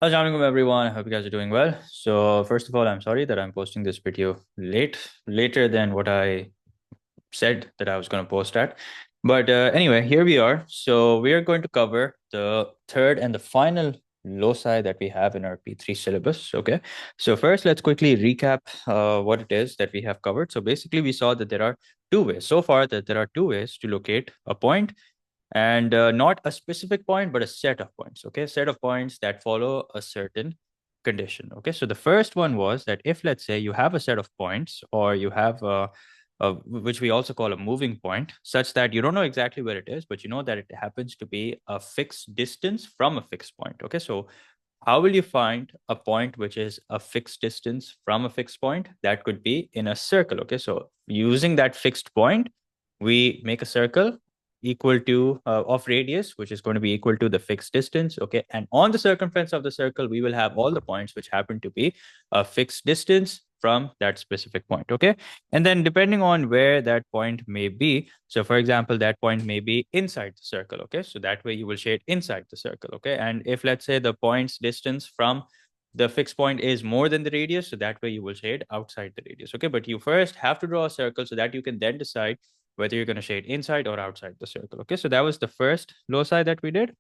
Assalamualaikum everyone. I hope you guys are doing well. So first of all, I'm sorry that I'm posting this video later than what I said that I was going to post at. But anyway, here we are. So we are going to cover the third and the final loci that we have in our P3 syllabus. Okay. So first, let's quickly recap what it is that we have covered. So basically, we saw that there are two ways so far that there are two ways to locate a point, and not a specific point but a set of points. Okay, set of points that follow a certain condition. Okay, so the first one was that if, let's say, you have a set of points, or you have which we also call a moving point, such that you don't know exactly where it is, but you know that it happens to be a fixed distance from a fixed point. Okay, so how will you find a point which is a fixed distance from a fixed point? That could be in a circle. Okay, so using that fixed point, we make a circle equal to of radius, which is going to be equal to the fixed distance. Okay, and on the circumference of the circle, we will have all the points which happen to be a fixed distance from that specific point. Okay, and then depending on where that point may be, so for example, that point may be inside the circle. Okay, so that way you will shade inside the circle. Okay, and if, let's say, the point's distance from the fixed point is more than the radius, so that way you will shade outside the radius. Okay, but you first have to draw a circle so that you can then decide whether you're going to shade inside or outside the circle. Okay, so that was the first loci that we did.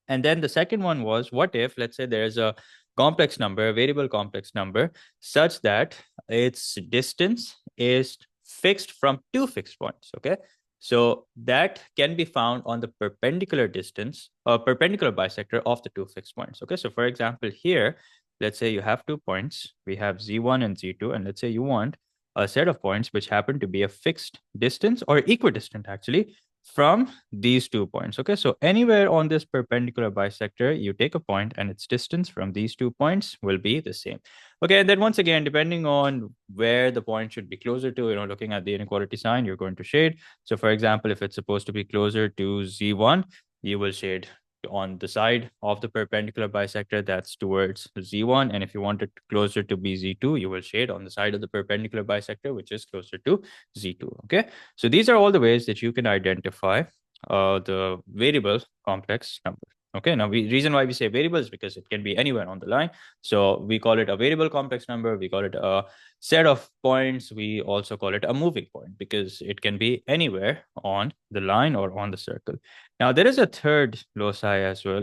And then the second one was, what if, let's say, there's a complex number, a variable complex number, such that its distance is fixed from two fixed points. Okay, so that can be found on the perpendicular distance or perpendicular bisector of the two fixed points. Okay, so for example, here, let's say you have 2 points, we have z1 and z2, and let's say you want a set of points which happen to be a fixed distance or equidistant actually from these 2 points. Okay, so anywhere on this perpendicular bisector, you take a point and its distance from these 2 points will be the same. Okay, and then once again, depending on where the point should be closer to, looking at the inequality sign, you're going to shade. So for example, if it's supposed to be closer to z1, you will shade on the side of the perpendicular bisector that's towards z1, and if you want it closer to be z2, you will shade on the side of the perpendicular bisector which is closer to z2. Okay, so these are all the ways that you can identify the variable complex number. Okay, now reason why we say variable is because it can be anywhere on the line. So we call it a variable complex number. We call it a set of points. We also call it a moving point because it can be anywhere on the line or on the circle. Now there is a third loci as well.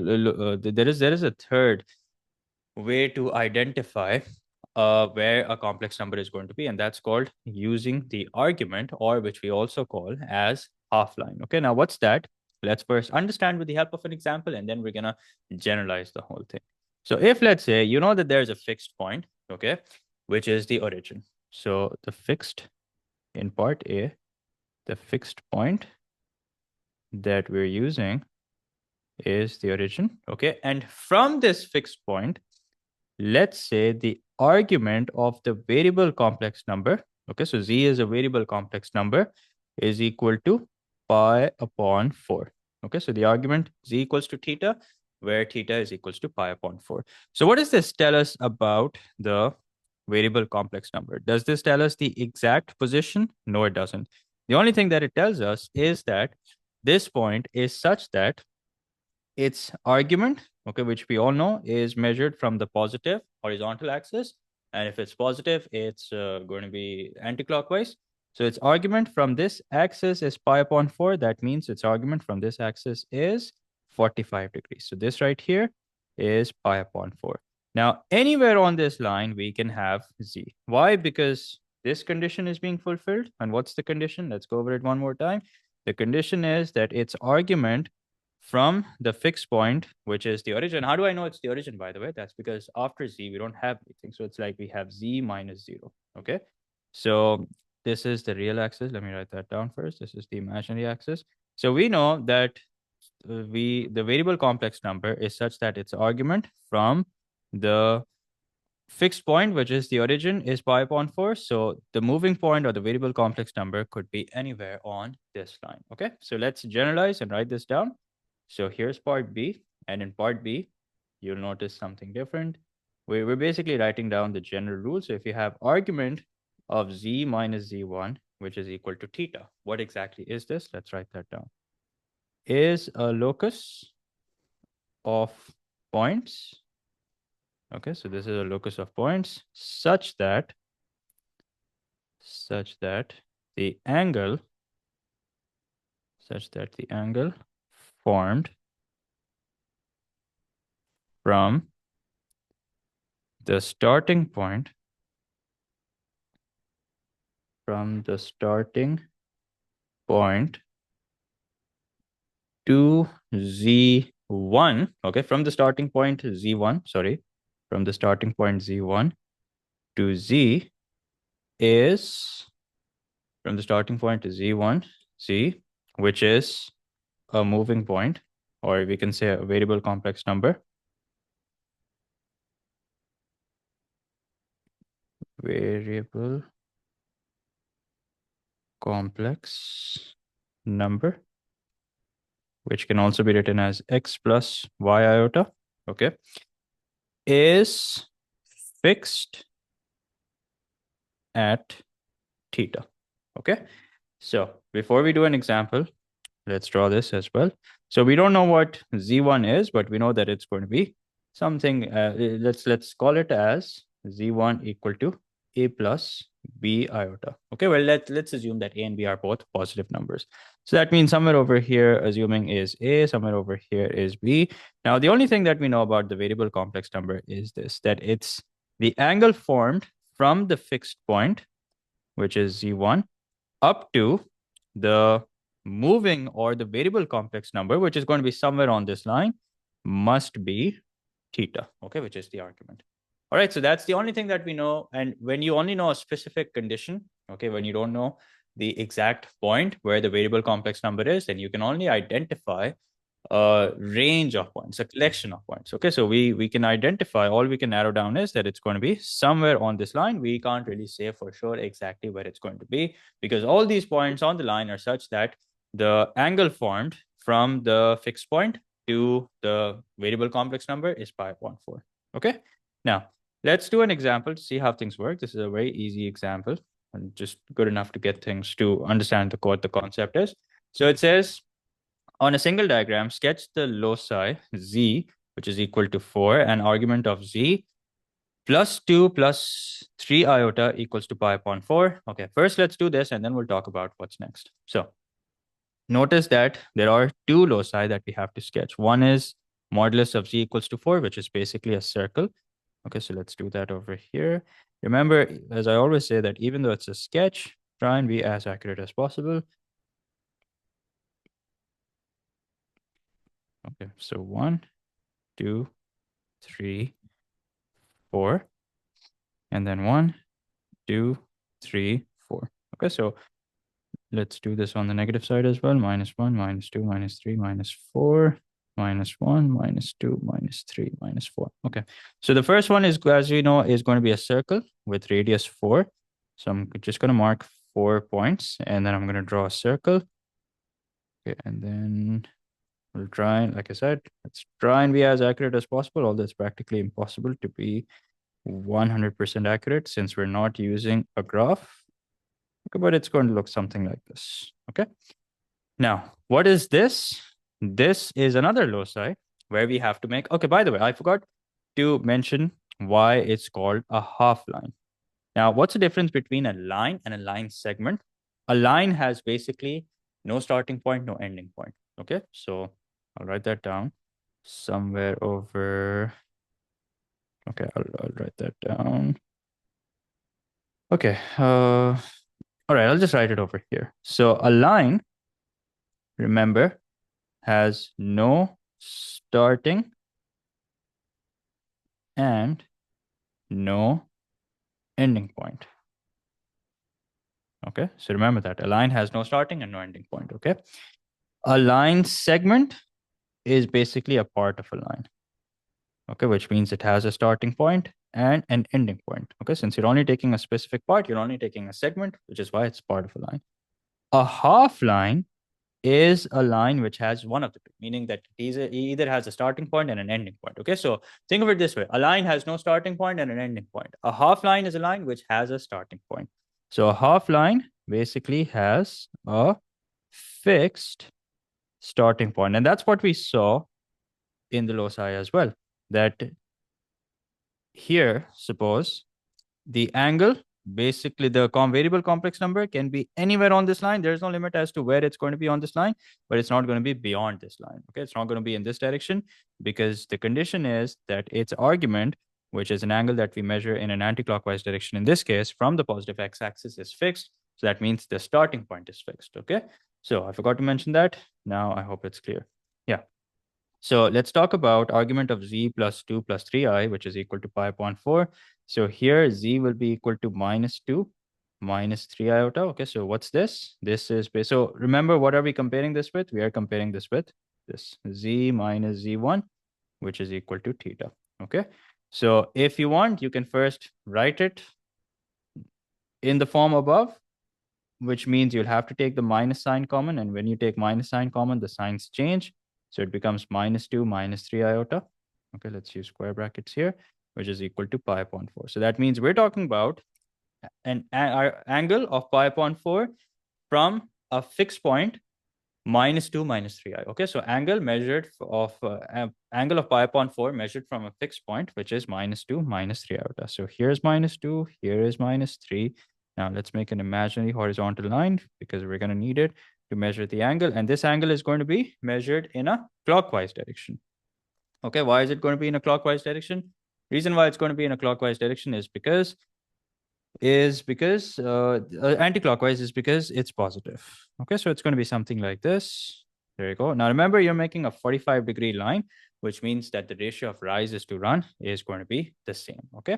There is a third way to identify where a complex number is going to be, and that's called using the argument, or which we also call as half line. Okay, now what's that? Let's first understand with the help of an example, and then we're gonna generalize the whole thing. So if, let's say, you know that there's a fixed point, okay, which is the origin. So the fixed in part A, the fixed point that we're using is the origin. Okay, and from this fixed point, let's say the argument of the variable complex number, okay, so z is a variable complex number, is equal to pi upon 4. Okay, so the argument z equals to theta, where theta is equals to pi upon 4. So what does this tell us about the variable complex number? Does this tell us the exact position? No, it doesn't. The only thing that it tells us is that this point is such that its argument, okay, which we all know is measured from the positive horizontal axis. And if it's positive, it's going to be anti-clockwise. So its argument from this axis is pi upon 4. That means its argument from this axis is 45 degrees. So this right here is pi upon 4. Now, anywhere on this line, we can have z. Why? Because this condition is being fulfilled. And what's the condition? Let's go over it one more time. The condition is that its argument from the fixed point, which is the origin. How do I know it's the origin, by the way? That's because after z, we don't have anything. So it's like we have z minus 0. Okay. So this is the real axis. Let me write that down first. This is the imaginary axis. So we know that the variable complex number is such that its argument from the fixed point, which is the origin, is pi upon 4. So the moving point or the variable complex number could be anywhere on this line. Okay. So let's generalize and write this down. So here's part B, and in part B, you'll notice something different. We're basically writing down the general rule. So if you have argument of z minus z1, which is equal to theta, what exactly is this? Let's write that down. Is a locus of points Okay, so this is a locus of points such that the angle formed from the starting point to z1, okay, from the starting point z1, sorry, from the starting point z1 to z is from the starting point to z1, z, which is a moving point, or we can say a variable complex number. Variable complex number, which can also be written as x plus y iota, okay, is fixed at theta. Okay, so before we do an example, let's draw this as well. So we don't know what z1 is, but we know that it's going to be something. Let's call it as z1 equal to a plus b iota. Okay, well let's assume that a and b are both positive numbers. So that means somewhere over here, assuming is a, somewhere over here is b. Now the only thing that we know about the variable complex number is this, that it's the angle formed from the fixed point, which is z1, up to the moving or the variable complex number, which is going to be somewhere on this line, must be theta, okay, which is the argument. All right, so that's the only thing that we know. And when you only know a specific condition, okay, when you don't know the exact point where the variable complex number is, then you can only identify a range of points, a collection of points. Okay, so we can identify, all we can narrow down is that it's going to be somewhere on this line. We can't really say for sure exactly where it's going to be, because all these points on the line are such that the angle formed from the fixed point to the variable complex number is pi upon 4. Okay, now let's do an example to see how things work. This is a very easy example and just good enough to get things to understand what the concept is. So it says, on a single diagram, sketch the loci z, which is equal to 4, and argument of z plus 2 plus 3 iota equals to pi upon 4. Okay, first let's do this and then we'll talk about what's next. So notice that there are two loci that we have to sketch. One is modulus of z equals to 4, which is basically a circle. Okay, so let's do that over here. Remember, as I always say, that even though it's a sketch, try and be as accurate as possible. Okay, so 1, 2, 3, 4, and then 1, 2, 3, 4. Okay, so let's do this on the negative side as well. -1, -2, -3, -4, -1, -2, -3, -4. Okay, so the first one is, as you know, is going to be a circle with radius 4. So I'm just going to mark 4 points, and then I'm going to draw a circle. Okay, and then we'll try, like I said, let's try and be as accurate as possible, although it's practically impossible to be 100% accurate since we're not using a graph. Okay, but it's going to look something like this. Okay. Now, what is this? This is another loci where we have to make. Okay, by the way, I forgot to mention why it's called a half line. Now, what's the difference between a line and a line segment? A line has basically no starting point, no ending point. Okay, so I'll write that down somewhere over. Okay, I'll write that down. Okay, all right, I'll just write it over here. So a line, remember, has no starting and no ending point. Okay, so remember that a line has no starting and no ending point. Okay, a line segment is basically a part of a line. Okay, which means it has a starting point and an ending point. Okay, since you're only taking a specific part, you're only taking a segment, which is why it's part of a line. A half line is a line which has one of the two, meaning that it either has a starting point and an ending point. Okay, so think of it this way. A line has no starting point and an ending point. A half line is a line which has a starting point. So a half line basically has a fixed starting point. And that's what we saw in the loci as well, that here, suppose the angle, basically the variable complex number can be anywhere on this line. There's no limit as to where it's going to be on this line, but it's not going to be beyond this line. Okay, it's not going to be in this direction because the condition is that its argument, which is an angle that we measure in an anti-clockwise direction, in this case, from the positive x-axis is fixed. So that means the starting point is fixed. Okay, so I forgot to mention that. Now I hope it's clear. Yeah. So let's talk about argument of z plus 2 plus 3i, which is equal to pi upon 4. So here z will be equal to minus 2 minus 3 iota. Okay, so what's this? This is, so remember, what are we comparing this with? We are comparing this with this z minus z1, which is equal to theta. Okay, so if you want, you can first write it in the form above, which means you'll have to take the minus sign common. And when you take minus sign common, the signs change. So it becomes minus 2 minus 3 iota. Okay, let's use square brackets here, which is equal to pi upon 4. So that means we're talking about an angle of pi upon 4 from a fixed point minus 2 minus 3i. Okay, so angle measured of angle of pi upon 4 measured from a fixed point, which is minus 2 minus 3 iota. So here's minus 2, here is minus 3. Now let's make an imaginary horizontal line because we're going to need it to measure the angle. And this angle is going to be measured in a clockwise direction. Okay, why is it going to be in a clockwise direction? Reason why it's going to be in a clockwise direction is because anti-clockwise is because it's positive. Okay, so it's going to be something like this. There you go. Now remember, you're making a 45-degree line, which means that the ratio of rises to run is going to be the same. Okay,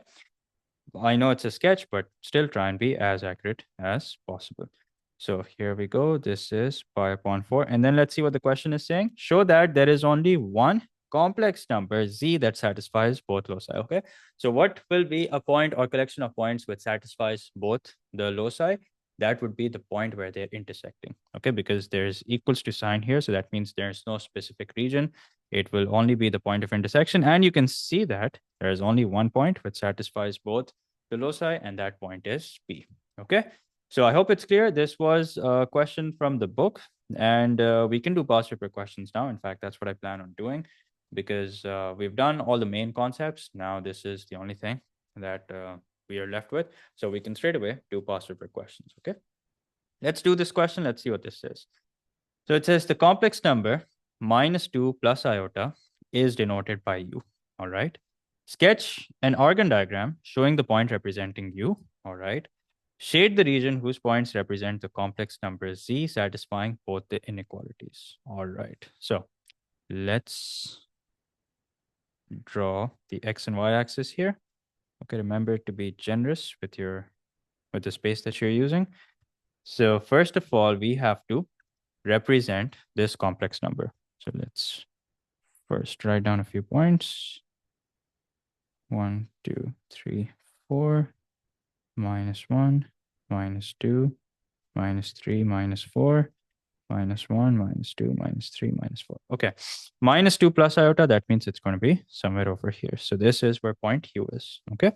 I know it's a sketch, but still try and be as accurate as possible. So here we go. This is pi upon 4. And then let's see what the question is saying. Show that there is only one complex number z that satisfies both loci. Okay, so what will be a point or collection of points which satisfies both the loci? That would be the point where they're intersecting. Okay, because there's equals to sign here, so that means there's no specific region. It will only be the point of intersection, and you can see that there is only one point which satisfies both the loci, and that point is P. Okay, so I hope it's clear. This was a question from the book, and we can do past paper questions now. In fact, that's what I plan on doing, because we've done all the main concepts. Now this is the only thing that we are left with. So we can straight away do past paper questions. Okay, let's do this question. Let's see what this says. So it says the complex number minus 2 plus iota is denoted by u. All right. Sketch an organ diagram showing the point representing u. All right. Shade the region whose points represent the complex number z satisfying both the inequalities. All right. So let's draw the x and y axis here. Okay, remember to be generous with the space that you're using. So first of all, we have to represent this complex number. So let's first write down a few points. 1, 2, 3, 4, minus 1, minus 2, minus 3, minus 4, minus 1, minus 2, minus 3, minus 4. Okay, minus 2 plus iota, that means it's going to be somewhere over here. So this is where point u is. Okay,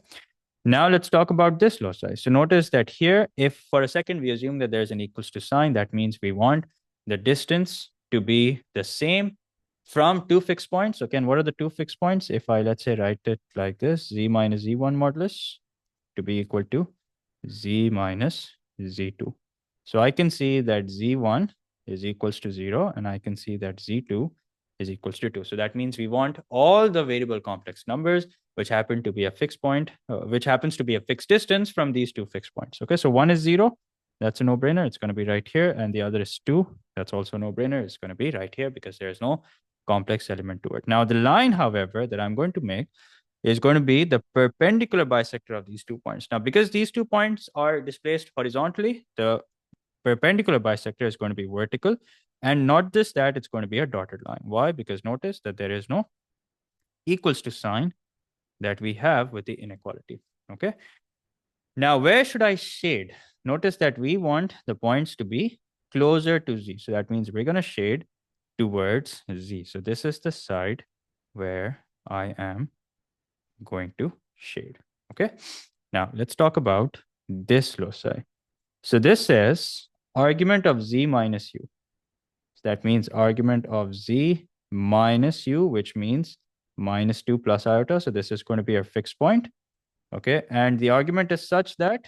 now let's talk about this loci. So notice that here, if for a second we assume that there's an equals to sign, that means we want the distance to be the same from two fixed points. Okay, and what are the two fixed points? If I, let's say, write it like this, z minus z1 modulus to be equal to z minus z2. So I can see that z1 is equals to 0, and I can see that z2 is equals to 2. So that means we want all the variable complex numbers which happen to be a fixed point, which happens to be a fixed distance from these two fixed points. Okay, so one is 0. That's a no-brainer. It's going to be right here. And the other is 2. That's also a no-brainer. It's going to be right here because there's no complex element to it. Now, the line, however, that I'm going to make is going to be the perpendicular bisector of these 2 points. Now, because these 2 points are displaced horizontally, the perpendicular bisector is going to be vertical. And not just that, it's going to be a dotted line. Why? Because notice that there is no equals to sign that we have with the inequality. Okay. Now, where should I shade? Notice that we want the points to be closer to z. So that means we're going to shade towards z. So this is the side where I am going to shade. Okay. Now, let's talk about this loci. So this says argument of z minus u. So that means argument of z minus u, which means minus 2 plus iota. So this is going to be our fixed point. Okay. And the argument is such that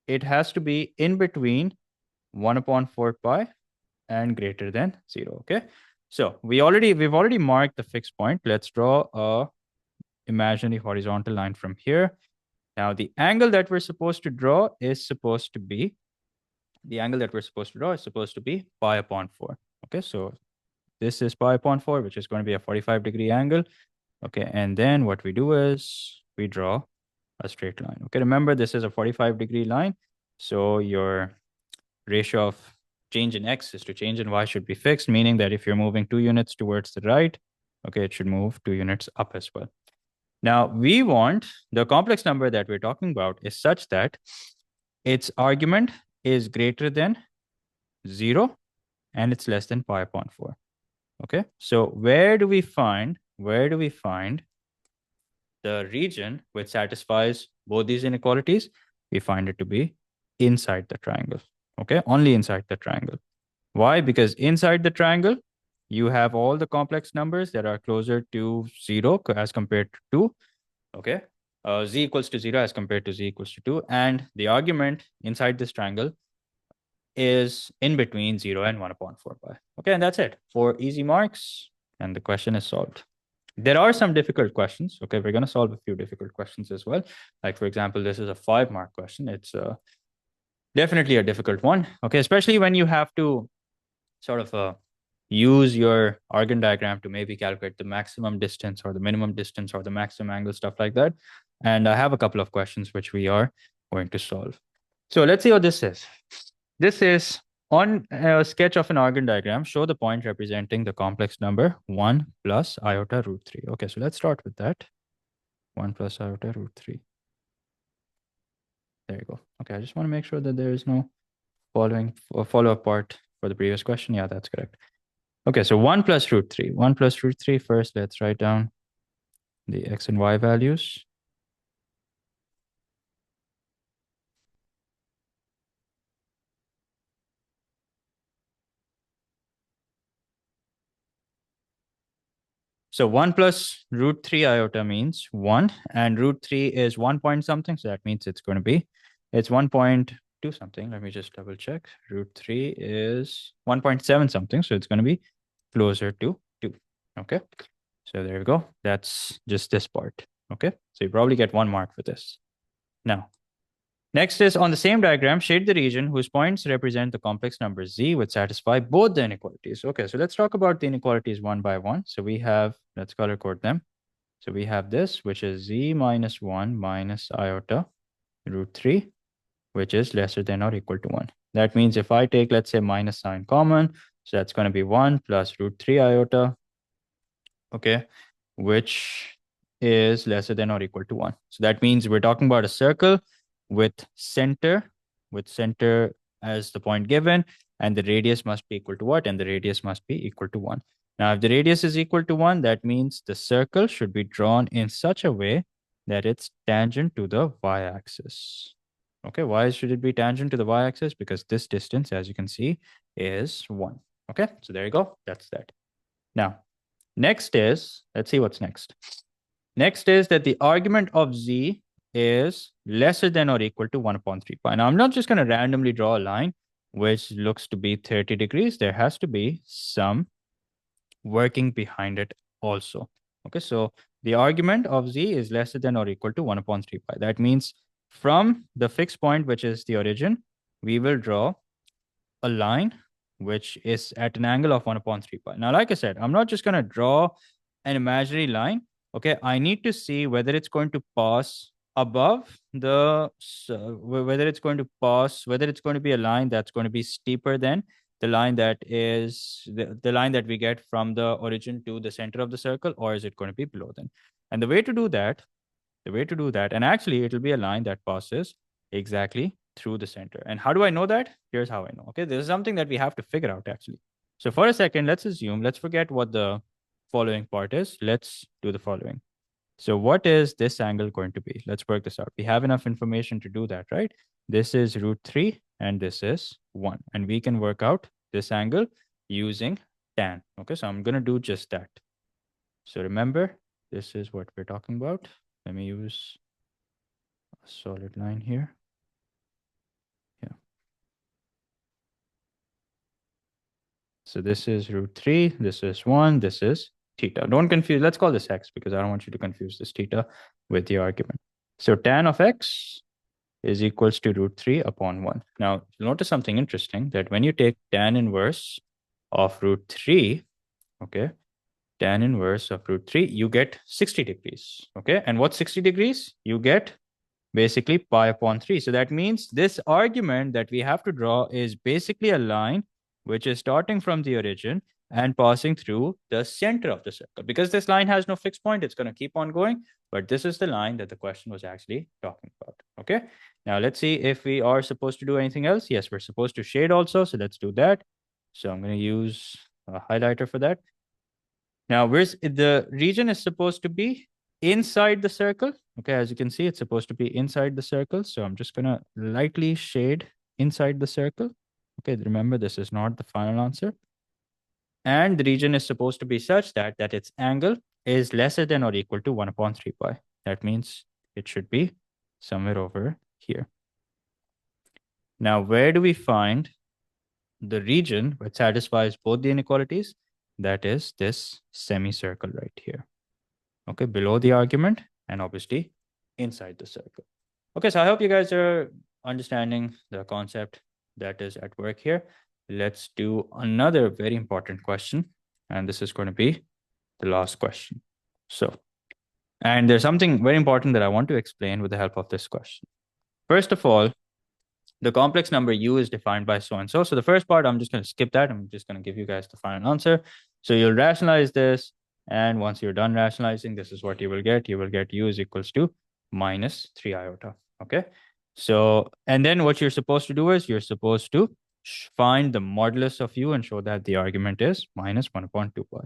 it has to be in between 1 upon 4 pi and greater than 0. Okay. So we've already marked the fixed point. Let's draw a imaginary horizontal line from here. Now the angle that we're supposed to draw is supposed to be pi upon 4. Okay. So this is pi upon 4, which is going to be a 45-degree angle. Okay. And then what we do is we draw a straight line. Okay. Remember, this is a 45-degree line. So your ratio of change in x is to change in y should be fixed, meaning that if you're moving 2 units towards the right, okay, it should move 2 units up as well. Now, we want the complex number that we're talking about is such that its argument is greater than 0 and it's less than pi upon 4. Okay, so where do we find the region which satisfies both these inequalities? We find it to be inside the triangle. Okay, only inside the triangle. Why? Because inside the triangle, you have all the complex numbers that are closer to 0 as compared to 2. Okay, z equals to 0 as compared to z equals to 2. And the argument inside this triangle is in between 0 and 1 upon 4 pi. Okay, and that's it. 4 easy marks, and the question is solved. There are some difficult questions. Okay, we're going to solve a few difficult questions as well. Like, for example, this is a 5-mark question. It's definitely a difficult one. Okay, especially when you have to sort of use your Argand diagram to maybe calculate the maximum distance or the minimum distance or the maximum angle, stuff like that. And I have a couple of questions which we are going to solve. So let's see what this is. This is on a sketch of an Argand diagram, show the point representing the complex number 1 plus iota root 3. Okay, so let's start with that. 1 plus iota root 3. There you go. Okay, I just want to make sure that there is no follow-up part for the previous question. Yeah, that's correct. Okay, so 1 plus root 3. 1 plus root 3. First, let's write down the x and y values. So 1 plus root 3 iota means 1, and root 3 is 1 point something, so that means it's it's 1.2 something. Let me just double check. Root 3 is 1.7 something, so it's going to be closer to 2. Okay, so there we go. That's just this part. Okay, so you probably get 1 mark for this. Now, next is on the same diagram, shade the region whose points represent the complex number z which satisfy both the inequalities. Okay, so let's talk about the inequalities one by one. So we have, let's color code them. So we have this, which is z minus 1 minus iota root 3, which is lesser than or equal to 1. That means if I take, let's say, minus sign common, so that's going to be 1 plus root 3 iota, okay, which is lesser than or equal to 1. So that means we're talking about a circle with center as the point given, and the radius must be equal to what? And the radius must be equal to 1. Now, if the radius is equal to 1, that means the circle should be drawn in such a way that it's tangent to the y-axis. Okay, why should it be tangent to the y-axis? Because this distance, as you can see, is 1. Okay, so there you go. That's that. Now, next is, let's see what's next. Next is that the argument of z is lesser than or equal to 1 upon 3 pi. Now, I'm not just going to randomly draw a line which looks to be 30 degrees. There has to be some working behind it also. Okay, so the argument of z is lesser than or equal to 1 upon 3 pi. That means from the fixed point, which is the origin, we will draw a line which is at an angle of 1 upon 3 pi. Now, like I said, I'm not just going to draw an imaginary line. Okay, I need to see whether it's going to pass above whether it's going to be a line that's going to be steeper than the line that is the line that we get from the origin to the center of the circle, or is it going to be below then? And the way to do that, and actually it'll be a line that passes exactly through the center. And how do I know that? Here's how I know. Okay, this is something that we have to figure out actually. So for a second, let's forget what the following part is. Let's do the following. So what is this angle going to be? Let's work this out. We have enough information to do that, right? This is root 3 and this is 1. And we can work out this angle using tan. Okay, so I'm going to do just that. So remember, this is what we're talking about. Let me use a solid line here. Yeah. So this is √3, this is 1, this is theta. Don't confuse, let's call this x because I don't want you to confuse this theta with the argument. So tan of x is equals to √3 upon 1. Now, you'll notice something interesting, that when you take tan inverse of √3, okay, tan inverse of √3, you get 60 degrees, okay? And what's 60 degrees? You get basically pi upon 3. So that means this argument that we have to draw is basically a line which is starting from the origin and passing through the center of the circle. Because this line has no fixed point, it's going to keep on going. But this is the line that the question was actually talking about. Okay. Now let's see if we are supposed to do anything else. Yes, we're supposed to shade also. So let's do that. So I'm going to use a highlighter for that. Now, where's the region is supposed to be inside the circle. Okay, as you can see, it's supposed to be inside the circle. So I'm just going to lightly shade inside the circle. Okay, remember, this is not the final answer. And the region is supposed to be such that its angle is lesser than or equal to 1 upon 3 pi. That means it should be somewhere over here. Now, where do we find the region which satisfies both the inequalities? That is this semicircle right here. Okay, below the argument and obviously inside the circle. Okay, so I hope you guys are understanding the concept that is at work here. Let's do another very important question. And this is going to be the last question. So, and there's something very important that I want to explain with the help of this question. First of all, the complex number u is defined by so and so. So the first part, I'm just going to skip that. I'm just going to give you guys the final answer. So you'll rationalize this. And once you're done rationalizing, this is what you will get. You will get u is equals to minus 3 iota. Okay. So, and then what you're supposed to do is you're supposed to find the modulus of u and show that the argument is minus 1 upon 2 pi.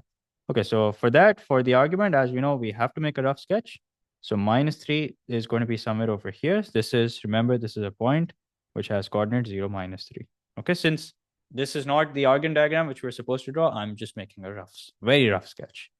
Okay. So for that, for the argument, as we know, we have to make a rough sketch. So minus 3 is going to be somewhere over here. This is, remember, this is a point which has coordinate 0, minus 3. Okay, since this is not the Argand diagram which we're supposed to draw, I'm just making a rough, very rough sketch.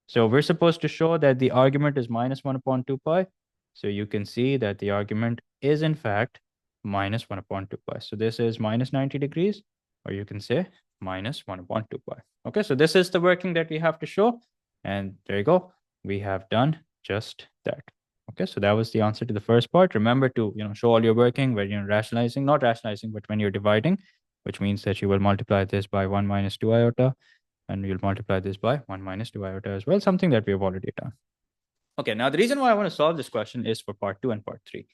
So we're supposed to show that the argument is minus 1 upon 2 pi. So you can see that the argument is in fact minus 1 upon 2 pi. So this is minus 90 degrees, or you can say minus 1 upon 2 pi. Okay, so this is the working that we have to show. And there you go. We have done just that. Okay, so that was the answer to the first part. Remember to, show all your working when you're rationalizing, not rationalizing, but when you're dividing, which means that you will multiply this by 1 minus 2 iota, and you'll multiply this by 1 minus 2 iota as well, something that we have already done. Okay, now the reason why I want to solve this question is for part 2 and part 3.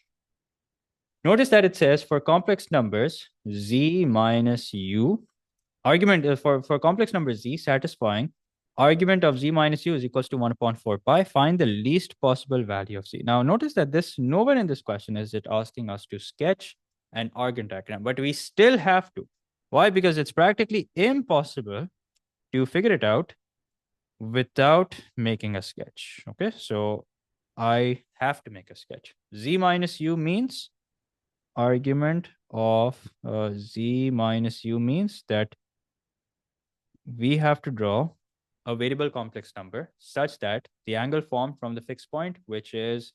Notice that it says for complex numbers z minus u, argument for complex number z satisfying argument of z minus u is equals to 1 upon 4 pi. Find the least possible value of z. Now, notice that this nowhere in this question is it asking us to sketch an Argand diagram, but we still have to. Why? Because it's practically impossible to figure it out without making a sketch. Okay, so I have to make a sketch. Z minus u means argument of z minus u means that we have to draw a variable complex number such that the angle formed from the fixed point, which is,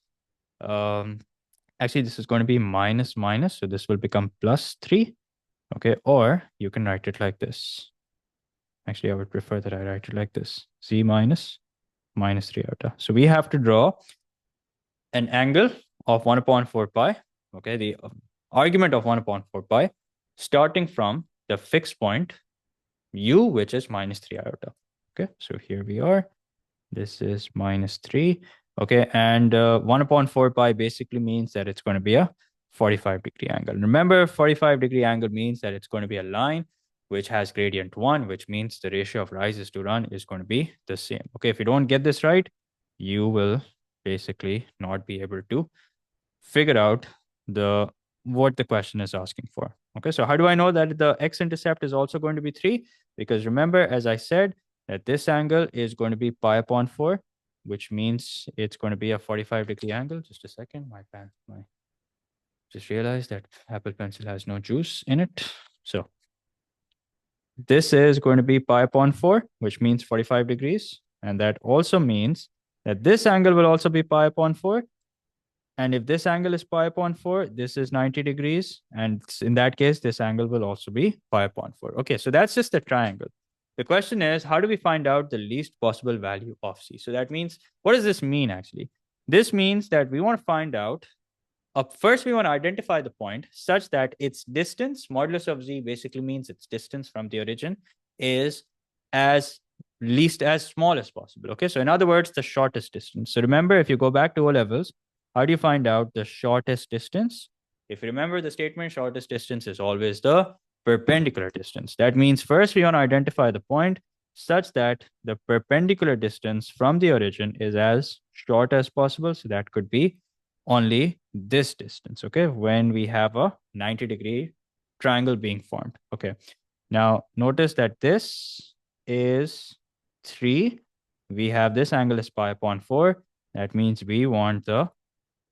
actually this is going to be minus minus, so this will become plus 3, okay, or you can write it like this. Actually, I would prefer that I write it like this, z minus 3 iota. So we have to draw an angle of 1 upon 4 pi, okay, the argument of 1 upon 4 pi, starting from the fixed point u, which is minus 3 iota. Okay, so here we are. This is minus 3. Okay, and 1 upon 4 pi basically means that it's going to be a 45-degree angle. Remember, 45-degree angle means that it's going to be a line which has gradient 1, which means the ratio of rises to run is going to be the same. Okay, if you don't get this right, you will basically not be able to figure out what the question is asking for. Okay, so how do I know that the x-intercept is also going to be 3? Because remember, as I said, that this angle is going to be pi upon 4, which means it's going to be a 45-degree angle. Just a second, just realized that Apple Pencil has no juice in it. So this is going to be pi upon 4, which means 45 degrees. And that also means that this angle will also be pi upon 4. And if this angle is pi upon 4, this is 90 degrees. And in that case, this angle will also be pi upon 4. Okay, so that's just the triangle. The question is, how do we find out the least possible value of C? So that means, what does this mean actually? This means that we want to find out, first we want to identify the point such that its distance, modulus of Z basically means its distance from the origin, is as small as possible. Okay, so in other words, the shortest distance. So remember, if you go back to O levels, how do you find out the shortest distance? If you remember the statement, shortest distance is always the perpendicular distance. That means first we want to identify the point such that the perpendicular distance from the origin is as short as possible. So that could be only this distance, okay, when we have a 90-degree triangle being formed. Okay, now notice that this is 3. We have this angle is pi upon 4. That means we want the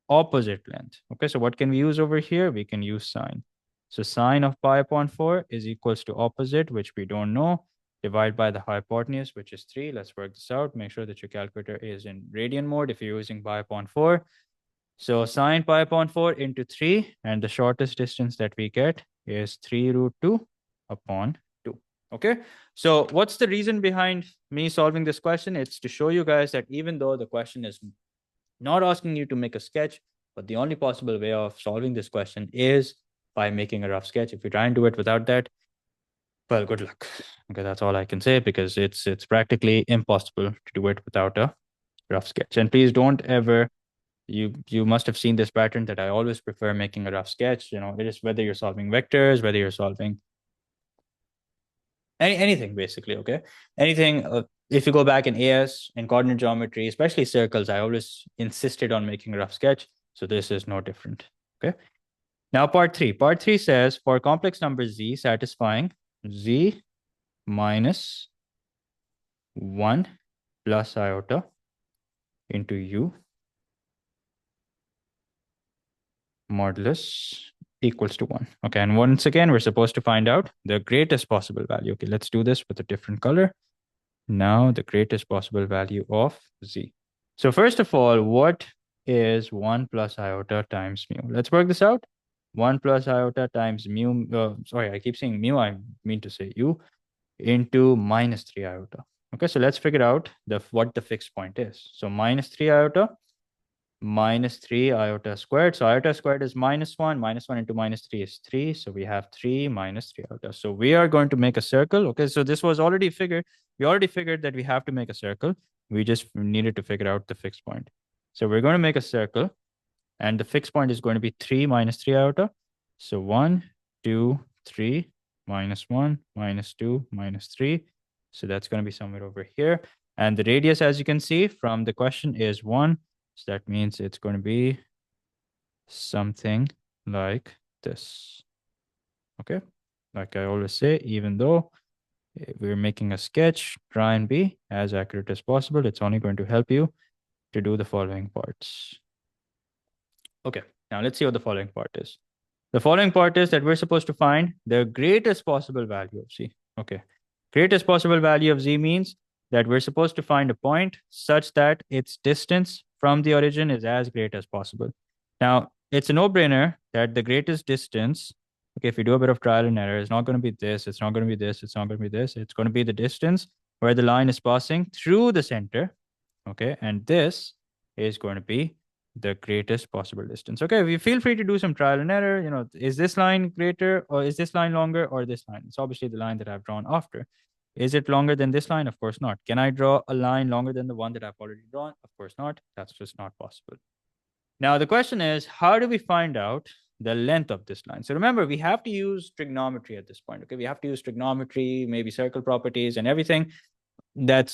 opposite length. Okay, so what can we use over here? We can use sine. So sine of pi upon 4 is equals to opposite, which we don't know, divide by the hypotenuse, which is 3. Let's work this out. Make sure that your calculator is in radian mode if you're using pi upon 4. So sine pi upon 4 into 3, and the shortest distance that we get is 3 root 2 upon 2. Okay, so what's the reason behind me solving this question? It's to show you guys that even though the question is not asking you to make a sketch, but the only possible way of solving this question is by making a rough sketch. If you try and do it without that, well, good luck. Okay, that's all I can say, because it's practically impossible to do it without a rough sketch. And please don't ever, you must have seen this pattern that I always prefer making a rough sketch. You know, it is whether you're solving vectors, whether you're solving anything basically, okay? Anything, if you go back in AS, in coordinate geometry, especially circles, I always insisted on making a rough sketch. So this is no different, okay? Now part 3. Part 3 says, for complex number Z satisfying Z minus 1 plus iota into U modulus equals to 1. Okay, and once again, we're supposed to find out the greatest possible value. Okay, let's do this with a different color. Now the greatest possible value of Z. So first of all, what is 1 plus iota times mu? Let's work this out. 1 plus iota times mu, sorry, I keep saying mu, I mean to say U, into minus 3 iota. Okay, so let's figure out what the fixed point is. So minus 3 iota, minus 3 iota squared. So iota squared is minus 1. Minus 1 into minus 3 is 3. So we have 3 minus 3 iota. So we are going to make a circle. Okay, so this was already figured. We already figured that we have to make a circle. We just needed to figure out the fixed point. So we're going to make a circle. And the fixed point is going to be 3 minus 3 iota. So 1, 2, 3, minus 1, minus 2, minus 3. So that's going to be somewhere over here. And the radius, as you can see from the question, is 1. So that means it's going to be something like this. Okay, like I always say, even though we're making a sketch, try and be as accurate as possible. It's only going to help you to do the following parts. Okay, now let's see what the following part is. The following part is that we're supposed to find the greatest possible value of Z. Okay, greatest possible value of Z means that we're supposed to find a point such that its distance from the origin is as great as possible. Now, it's a no-brainer that the greatest distance, okay, if you do a bit of trial and error, it's not going to be this, it's not going to be this, it's not going to be this, it's going to be the distance where the line is passing through the center, okay, and this is going to be the greatest possible distance. Okay, we feel free to do some trial and error. You know, is this line greater, or is this line longer, or this line? It's obviously the line that I've drawn after. Is it longer than this line? Of course not. Can I draw a line longer than the one that I've already drawn? Of course not. That's just not possible. Now, the question is, how do we find out the length of this line? So remember, we have to use trigonometry at this point. Okay, we have to use trigonometry, maybe circle properties and everything that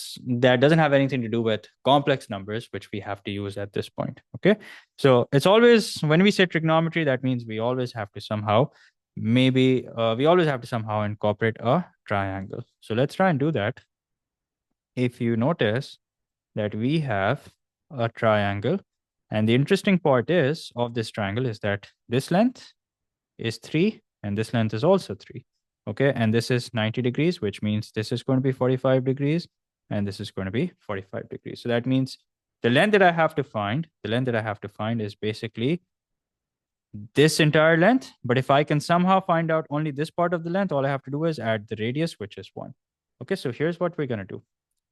doesn't have anything to do with complex numbers, which we have to use at this point. Okay, so it's always, when we say trigonometry, that means we always have to somehow incorporate a triangle. So let's try and do that. If you notice that we have a triangle, and the interesting part is of this triangle is that this length is 3 and this length is also 3. Okay, and this is 90 degrees, which means this is going to be 45 degrees and this is going to be 45 degrees. So that means the length that I have to find, is basically this entire length. But if I can somehow find out only this part of the length, all I have to do is add the radius, which is 1. Okay, so here's what we're going to do.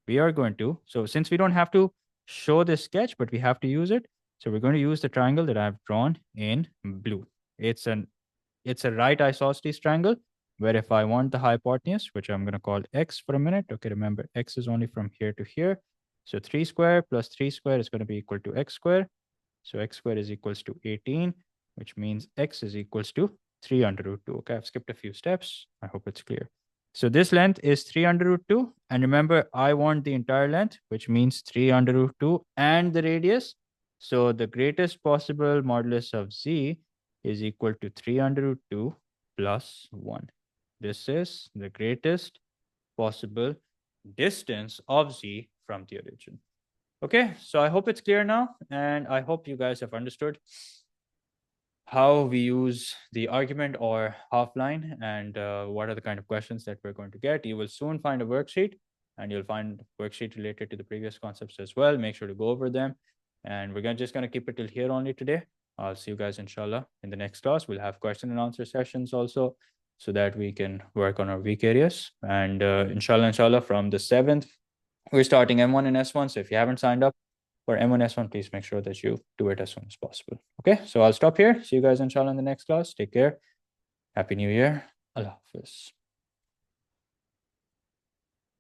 We are going to, so since we don't have to show this sketch, but we have to use it, so we're going to use the triangle that I've drawn in blue. It's a right isosceles triangle, where if I want the hypotenuse, which I'm going to call x for a minute. Okay, remember x is only from here to here. So 3 square plus 3 square is going to be equal to x square. So x square is equals to 18, which means x is equals to 3 under root 2. Okay, I've skipped a few steps. I hope it's clear. So this length is 3 under root 2. And remember, I want the entire length, which means 3 under root 2 and the radius. So the greatest possible modulus of z is equal to 3 under root 2 plus 1. This is the greatest possible distance of z from the origin. Okay, so I hope it's clear now, and I hope you guys have understood how we use the argument or half line, and what are the kind of questions that we're going to get. You will soon find a worksheet, and you'll find a worksheet related to the previous concepts as well. Make sure to go over them, and we're just going to keep it till here only today. I'll see you guys, inshallah, in the next class. We'll have question and answer sessions also, so that we can work on our weak areas. And inshallah, from the 7th, we're starting M1 and S1. So if you haven't signed up for M1 S1, please make sure that you do it as soon as possible. Okay, so I'll stop here. See you guys inshallah in the next class. Take care. Happy New Year. Allah Hafiz.